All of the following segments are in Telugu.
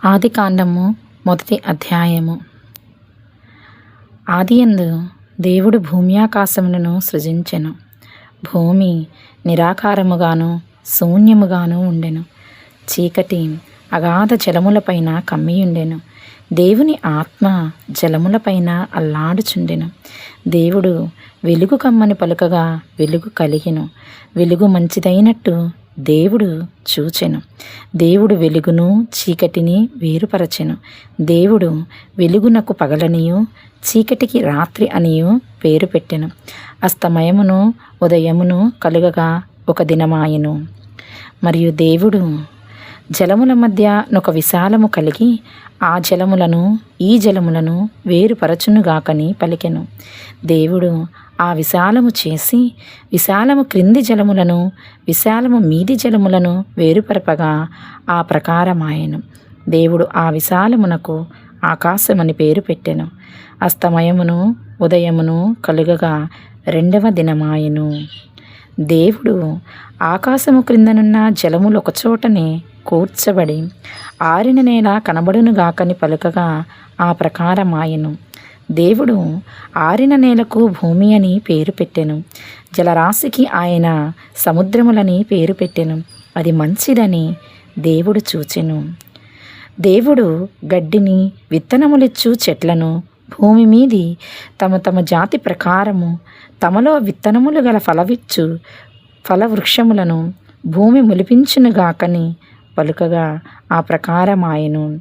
ఆదికాండము మొదటి అధ్యాయము. ఆదియందు దేవుడు భూమి ఆకాశములను సృజించెను. భూమి నిరాకారముగాను శూన్యముగాను ఉండెను. చీకటి అగాధ జలములపైన కమ్మియుండెను. దేవుని ఆత్మ జలములపైన అల్లాడుచుండెను. దేవుడు వెలుగు కమ్మని పలుకగా వెలుగు కలిగెను. వెలుగు మంచిదైనట్టు దేవుడు చూచెను. దేవుడు వెలుగును చీకటిని వేరుపరచెను. దేవుడు వెలుగునకు పగలనియు చీకటికి రాత్రి అనియు పేరు పెట్టెను. అస్తమయమును ఉదయమును కలుగగా ఒక దినమాయెను. మరియు దేవుడు జలముల మధ్య ఒక విశాలము కలిగి ఆ జలములను ఈ జలములను వేరుపరచునుగాకని పలికెను. దేవుడు ఆ విశాలము చేసి విశాలము క్రింది జలములను విశాలము మీది జలములను వేరుపరపగా ఆ ప్రకారమాయెను. దేవుడు ఆ విశాలమునకు ఆకాశమని పేరు పెట్టెను. అస్తమయమును ఉదయమును కలుగగా రెండవ దినమాయెను. దేవుడు ఆకాశము క్రిందనున్న జలములు ఒకచోటనే కూర్చబడి ఆరిన నేల కనబడునుగాకని పలుకగా ఆ ప్రకారమాయెను. దేవుడు ఆరిన నేలకు భూమి అని పేరు పెట్టెను. జలరాశికి ఆయన సముద్రములని పేరు పెట్టెను. అది మంచిదని దేవుడు చూచెను. దేవుడు గడ్డిని విత్తనములిచ్చు చెట్లను భూమి మీది తమ తమ జాతి ప్రకారము తమలో విత్తనములు గల ఫలవిచ్చు ఫలవృక్షములను భూమి మొలిపించునుగాకని పలుకగా ఆ ప్రకారమాయెను.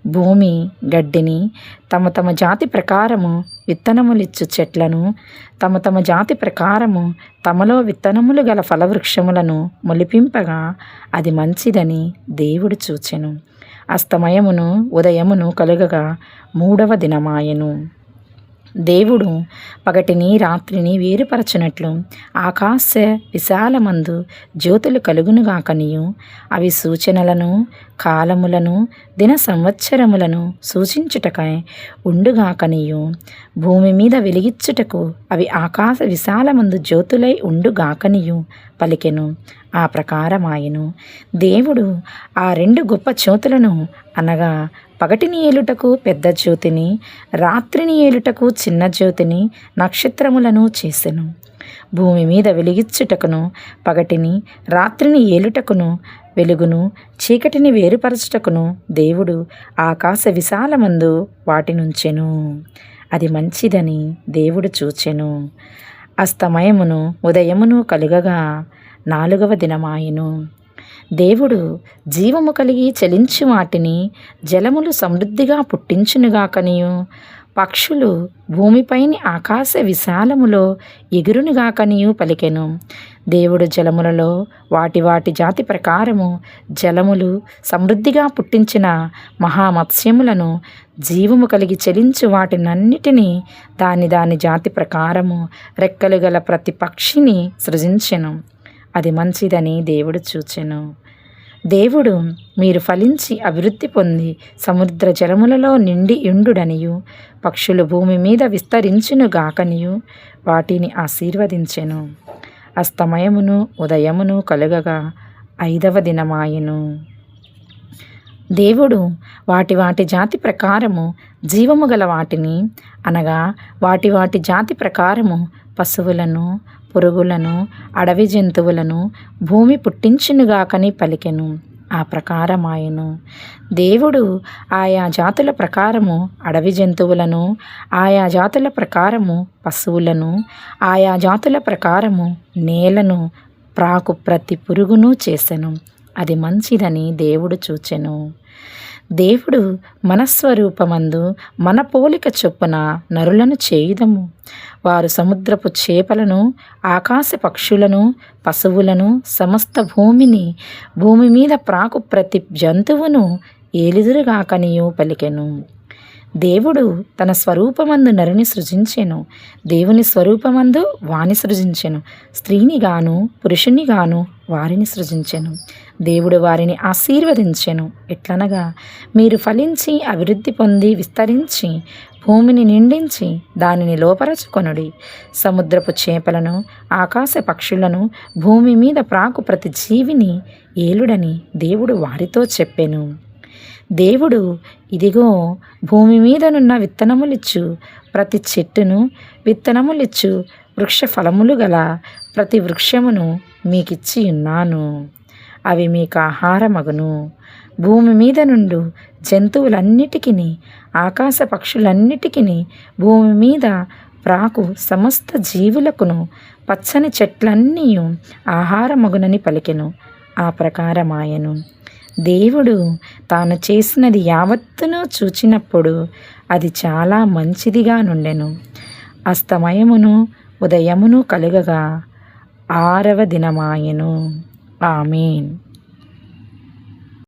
భూమి గడ్డిని తమ తమ జాతి ప్రకారము విత్తనములిచ్చు చెట్లను తమ తమ జాతి ప్రకారము తమలో విత్తనములు గల ఫలవృక్షములను మొలిపింపగా అది మంచిదని దేవుడు చూచెను. అస్తమయమును ఉదయమును కలుగగా మూడవ దినమాయెను. దేవుడు పగటిని రాత్రిని వేరుపరచునట్లు ఆకాశ విశాలమందు జ్యోతులు కలుగునుగాకనియు అవి సూచనలను కాలములను దిన సంవత్సరములను సూచించుటకై ఉండుగాకనియు భూమి మీద వెలిగిచ్చుటకు అవి ఆకాశ విశాలమందు జ్యోతులై ఉండుగాకనియు పలికెను. ఆ ప్రకారమాయెను. దేవుడు ఆ రెండు గొప్ప జ్యోతులను అనగా పగటిని ఏలుటకు పెద్ద జ్యోతిని రాత్రిని ఏలుటకు చిన్న జ్యోతిని నక్షత్రములను చేసెను. భూమి మీద వెలిగిచ్చుటకును పగటిని రాత్రిని ఏలుటకును వెలుగును చీకటిని వేరుపరచుటకును దేవుడు ఆకాశ విశాలమందు వాటినుంచెను. అది మంచిదని దేవుడు చూచెను. అస్తమయమును ఉదయమును కలుగగా నాలుగవ దినమాయెను. దేవుడు జీవము కలిగి చలించు వాటిని జలములు సమృద్ధిగా పుట్టించునుగాకనియు పక్షులు భూమిపైని ఆకాశ విశాలములో ఎగురునుగాకనియు పలికెను. దేవుడు జలములలో వాటి వాటి జాతి ప్రకారము జలములు సమృద్ధిగా పుట్టించిన మహామత్స్యములను జీవము కలిగి చెలించు వాటినన్నిటినీ దాని దాని జాతి ప్రకారము రెక్కలు గల ప్రతి పక్షిని సృజించెను. అది మంచిదని దేవుడు చూచెను. దేవుడు మీరు ఫలించి అభివృద్ధి పొంది సముద్ర జలములలో నిండి యుండుడనియు పక్షులు భూమి మీద విస్తరించునుగాకనియు వాటిని ఆశీర్వదించెను. అస్తమయమును ఉదయమును కలుగగా ఐదవ దినమాయెను. దేవుడు వాటి వాటి జాతి ప్రకారము జీవము గల వాటిని అనగా వాటి వాటి జాతి ప్రకారము పశువులను పురుగులను అడవి జంతువులను భూమి పుట్టించునుగాకని పలికెను. ఆ ప్రకారమాయెను. దేవుడు ఆయా జాతుల ప్రకారము అడవి జంతువులను ఆయా జాతుల ప్రకారము పశువులను ఆయా జాతుల ప్రకారము నేలను ప్రాకు ప్రతి పురుగును చేసెను. అది మంచిదని దేవుడు చూచెను. దేవుడు మనస్వరూపమందు మన పోలిక చొప్పున నరులను చేయుదము. వారు సముద్రపు చేపలను ఆకాశ పక్షులను పశువులను సమస్త భూమి మీద ప్రాకు ప్రతి జంతువును ఏలిదురుగాకనియు పలికెను. దేవుడు తన స్వరూపమందు నరుని సృజించెను. దేవుని స్వరూపమందు వాని సృజించెను. స్త్రీని గాను పురుషుని గాను వారిని సృజించెను. దేవుడు వారిని ఆశీర్వదించెను. ఎట్లనగా మీరు ఫలించి అభివృద్ధి పొంది విస్తరించి భూమిని నిండించి దానిని లోపరచుకొనుడి. సముద్రపు చేపలను ఆకాశ పక్షులను భూమి మీద ప్రాకు ప్రతి జీవిని ఏలుడని దేవుడు వారితో చెప్పెను. దేవుడు ఇదిగో భూమి మీదనున్న విత్తనములిచ్చు ప్రతి చెట్టును, విత్తనములిచ్చు వృక్ష ఫలములు గల ప్రతి వృక్షమును మీకిచ్చి ఉన్నాను. అవి మీకు ఆహారమగును. భూమి మీద నుండు జంతువులన్నిటికీ, ఆకాశ పక్షులన్నిటికీ, భూమి మీద ప్రాకు సమస్త జీవులకును పచ్చని చెట్లన్నీ ఆహారమగునని పలికెను. ఆ ప్రకారమాయెను. దేవుడు తాను చేసినది యావత్తును చూచినప్పుడు అది చాలా మంచిదిగా నుండెను. అస్తమయమును ఉదయమును కలుగగా 6వ దినమాయెను. ఆమేన్.